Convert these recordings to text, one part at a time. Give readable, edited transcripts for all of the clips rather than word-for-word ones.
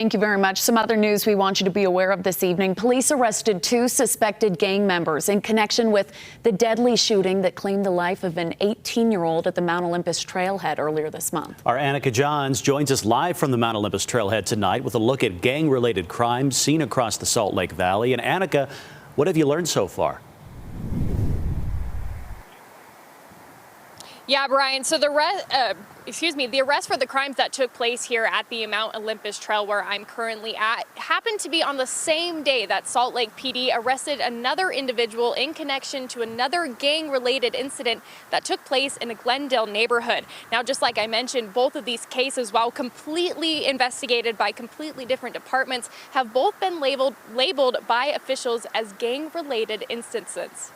Thank you very much. Some other news we want you to be aware of this evening. Police arrested 2 suspected gang members in connection with the deadly shooting that claimed the life of an 18-year-old at the Mount Olympus trailhead earlier this month. Our Annika Johns joins us live from the Mount Olympus trailhead tonight with a look at gang-related crimes seen across the Salt Lake Valley. And Annika, what have you learned so far? Yeah, Brian. So the arrest for the crimes that took place here at the Mount Olympus Trail, where I'm currently at, happened to be on the same day that Salt Lake PD arrested another individual in connection to another gang-related incident that took place in a Glendale neighborhood. Now, just like I mentioned, both of these cases, while completely investigated by completely different departments, have both been labeled by officials as gang-related instances.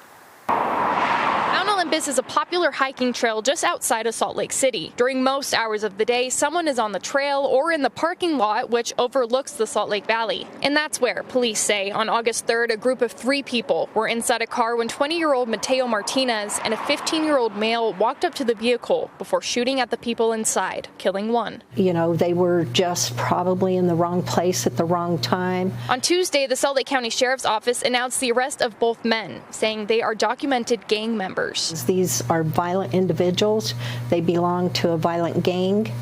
Mount Olympus is a popular hiking trail just outside of Salt Lake City. During most hours of the day, someone is on the trail or in the parking lot, which overlooks the Salt Lake Valley. And that's where, police say, on August 3rd, a group of 3 people were inside a car when 20-year-old Mateo Martinez and a 15-year-old male walked up to the vehicle before shooting at the people inside, killing one. You know, they were just probably in the wrong place at the wrong time. On Tuesday, the Salt Lake County Sheriff's Office announced the arrest of both men, saying they are documented gang members. These are violent individuals. They belong to a violent gang,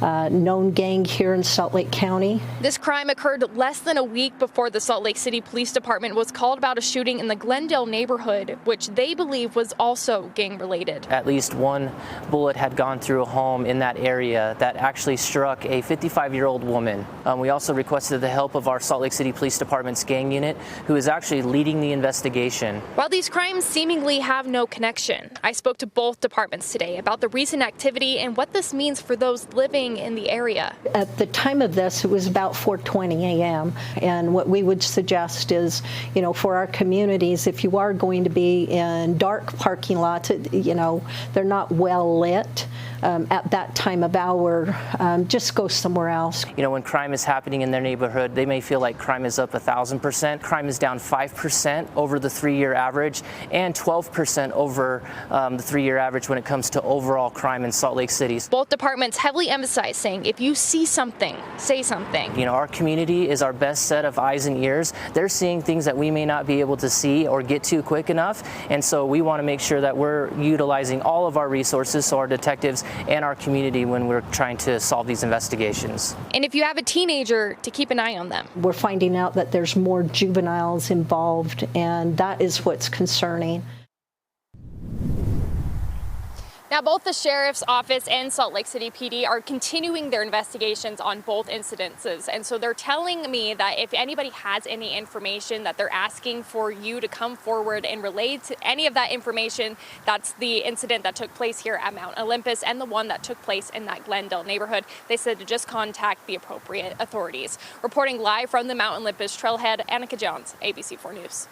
known gang here in Salt Lake County. This crime occurred less than a week before the Salt Lake City Police Department was called about a shooting in the Glendale neighborhood, which they believe was also gang-related. At least one bullet had gone through a home in that area that actually struck a 55-year-old woman. We also requested the help of our Salt Lake City Police Department's gang unit, who is actually leading the investigation. While these crimes seemingly have no connection, I spoke to both departments today about the recent activity and what this means for those living in the area. At the time of this, it was about 4:20 a.m. and what we would suggest is, you know, for our communities, if you are going to be in dark parking lots, you know, they're not well lit at that time of hour, just go somewhere else. You know, when crime is happening in their neighborhood, they may feel like crime is up 1,000%. Crime is down 5% over the 3-year average and 12% over the 3-year average when it comes to overall crime in Salt Lake City. Both departments heavily emphasize saying, if you see something, say something. You know, our community is our best set of eyes and ears. They're seeing things that we may not be able to see or get to quick enough, and so we want to make sure that we're utilizing all of our resources, so our detectives and our community, when we're trying to solve these investigations. And if you have a teenager, to keep an eye on them. We're finding out that there's more juveniles involved, and that is what's concerning. Now, both the Sheriff's Office and Salt Lake City PD are continuing their investigations on both incidences. And so they're telling me that if anybody has any information, that they're asking for you to come forward and relate to any of that information. That's the incident that took place here at Mount Olympus and the one that took place in that Glendale neighborhood. They said to just contact the appropriate authorities. Reporting live from the Mount Olympus trailhead, Annika Johns, ABC4 News.